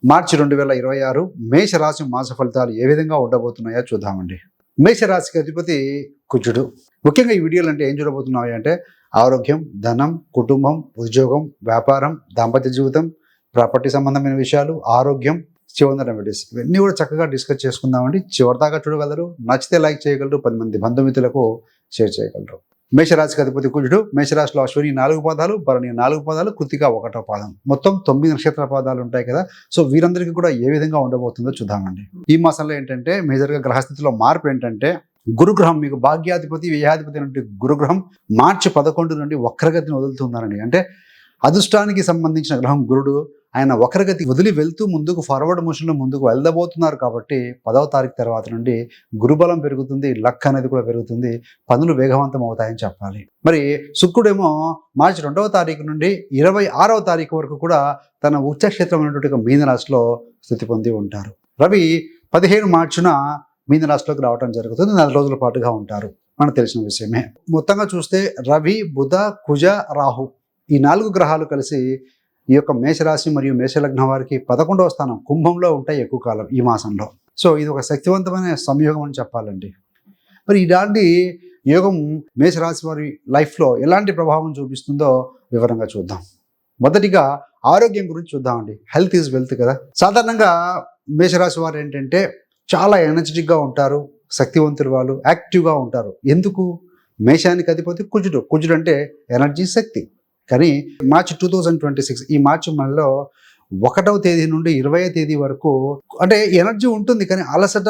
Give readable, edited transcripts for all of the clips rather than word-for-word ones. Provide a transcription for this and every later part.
మార్చి 2026 మేషరాశి మాస ఫలితాలు ఏ విధంగా ఉండబోతున్నాయో చూద్దామండి. మేషరాశికి అధిపతి కుజుడు. ముఖ్యంగా ఈ వీడియోలు అంటే ఏం చూడబోతున్నాయి అంటే ఆరోగ్యం, ధనం, కుటుంబం, ఉద్యోగం, వ్యాపారం, దాంపత్య జీవితం, ప్రాపర్టీ సంబంధమైన విషయాలు, ఆరోగ్యం, చివరి రెమెడీస్ ఇవన్నీ కూడా చక్కగా డిస్కస్ చేసుకుందామండి. చివరిదాకా చూడగలరు. నచ్చితే లైక్ చేయగలరు, 10 మంది బంధుమిత్రులకు షేర్ చేయగలరు. మేషరాశికి అధిపతి కుజుడు. మేషరాశిలో అశ్విని 4 పాదాలు, భరణి 4 పాదాలు, కృత్తిక 1వ పాదం, మొత్తం 9 నక్షత్ర పాదాలు ఉంటాయి కదా. సో వీరందరికీ కూడా ఏ విధంగా ఉండబోతుందో చూద్దామండి. ఈ మాసంలో ఏంటంటే మేజర్గా గ్రహస్థితిలో మార్పు ఏంటంటే గురుగ్రహం, మీకు భాగ్యాధిపతి వ్యయాధిపతి నుండి గురుగ్రహం మార్చి 11 నుండి వక్రగతిని వదులుతున్నారండి. అంటే అదృష్టానికి సంబంధించిన గ్రహం గురుడు, ఆయన వక్రగతి వదిలి వెళ్తూ ముందుకు ఫార్వర్డ్ మోషన్లో ముందుకు వెళ్ళబోతున్నారు. కాబట్టి 10వ తారీఖు తర్వాత నుండి గురుబలం పెరుగుతుంది, లక్ అనేది కూడా పెరుగుతుంది, పనులు వేగవంతం అవుతాయని చెప్పాలి. మరి శుక్రుడేమో మార్చి 2వ తారీఖు నుండి 26వ తారీఖు వరకు కూడా తన ఉచ్చక్షేత్రమైనటువంటి మీనరాశిలో స్థితి పొంది ఉంటారు. రవి 15 మార్చున మీనరాశిలోకి రావడం జరుగుతుంది. 4 రోజుల పాటుగా ఉంటారు, మనకు తెలిసిన విషయమే. మొత్తంగా చూస్తే రవి, బుధ, కుజ, రాహు ఈ 4 గ్రహాలు కలిసి ఈ యొక్క మేషరాశి మరియు మేషలగ్నం వారికి 11వ స్థానం కుంభంలో ఉంటాయి ఎక్కువ కాలం ఈ మాసంలో. సో ఇది ఒక శక్తివంతమైన సంయోగం అని చెప్పాలండి. మరి ఇలాంటి యోగం మేషరాశి వారి లైఫ్లో ఎలాంటి ప్రభావం చూపిస్తుందో వివరంగా చూద్దాం. మొదటిగా ఆరోగ్యం గురించి చూద్దామండి. హెల్త్ ఈజ్ వెల్త్ కదా. సాధారణంగా మేషరాశి వారు ఏంటంటే చాలా ఎనర్జెటిక్గా ఉంటారు, శక్తివంతులు, వాళ్ళు యాక్టివ్గా ఉంటారు. ఎందుకు? మేషానికి అధిపతి కుజుడు. కుజుడు అంటే ఎనర్జీ, శక్తి. కానీ మార్చి 2026 ఈ మార్చి నెలలో 1వ తేదీ నుండి 20వ తేదీ వరకు అంటే ఎనర్జీ ఉంటుంది, కానీ అలసట,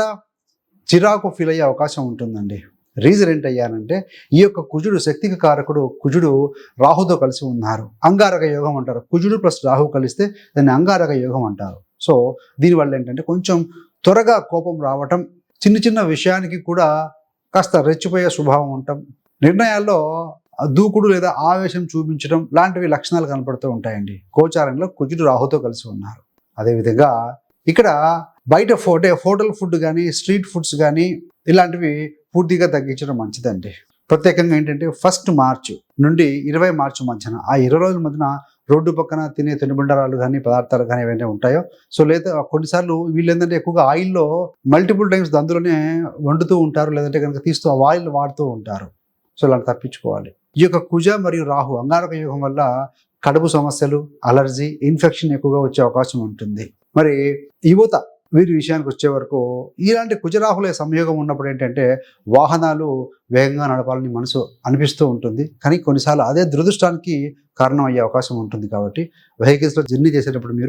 చిరాకు ఫీల్ అయ్యే అవకాశం ఉంటుందండి. రీజన్ ఏంటయ్యానంటే ఈ యొక్క కుజుడు శక్తికి కారకుడు. కుజుడు రాహుతో కలిసి ఉన్నారు, అంగారక యోగం అంటారు. కుజుడు ప్లస్ రాహు కలిస్తే దాన్ని అంగారక యోగం అంటారు. సో దీనివల్ల ఏంటంటే కొంచెం త్వరగా కోపం రావటం, చిన్న చిన్న విషయానికి కూడా కాస్త రెచ్చిపోయే స్వభావం ఉండటం, నిర్ణయాల్లో దూకుడు లేదా ఆవేశం చూపించడం లాంటివి లక్షణాలు కనపడుతూ ఉంటాయండి. గోచారంలో కుజుడు రాహుతో కలిసి ఉన్నారు. అదేవిధంగా ఇక్కడ బయట హోటల్ ఫుడ్ కానీ, స్ట్రీట్ ఫుడ్స్ కానీ ఇలాంటివి పూర్తిగా తగ్గించడం మంచిదండి. ప్రత్యేకంగా ఏంటంటే 1 మార్చి నుండి 20 మార్చి మధ్యన ఆ 20 రోజుల మధ్యన రోడ్డు పక్కన తినే తినుబండారాలు కానీ, పదార్థాలు కానీ ఏవైనా ఉంటాయో, సో లేదా కొన్నిసార్లు వీళ్ళు ఏంటంటే ఎక్కువగా ఆయిల్లో మల్టిపుల్ టైమ్స్ అందులోనే వండుతూ ఉంటారు, లేదంటే కనుక తీస్తూ ఆ ఆయిల్ వాడుతూ ఉంటారు. సో ఇలా తప్పించుకోవాలి. ఈ యొక్క కుజ మరియు రాహు అంగారక యోగం వల్ల కడుపు సమస్యలు, అలర్జీ, ఇన్ఫెక్షన్ ఎక్కువగా వచ్చే అవకాశం ఉంటుంది. మరి యువత వీరి విషయానికి వచ్చే వరకు ఇలాంటి కుజరాహుల సంయోగం ఉన్నప్పుడు ఏంటంటే వాహనాలు వేగంగా నడపాలని మనసు అనిపిస్తూ ఉంటుంది, కానీ కొన్నిసార్లు అదే దురదృష్టానికి కారణం అయ్యే అవకాశం ఉంటుంది. కాబట్టి వెహికల్స్లో జర్నీ చేసేటప్పుడు మీరు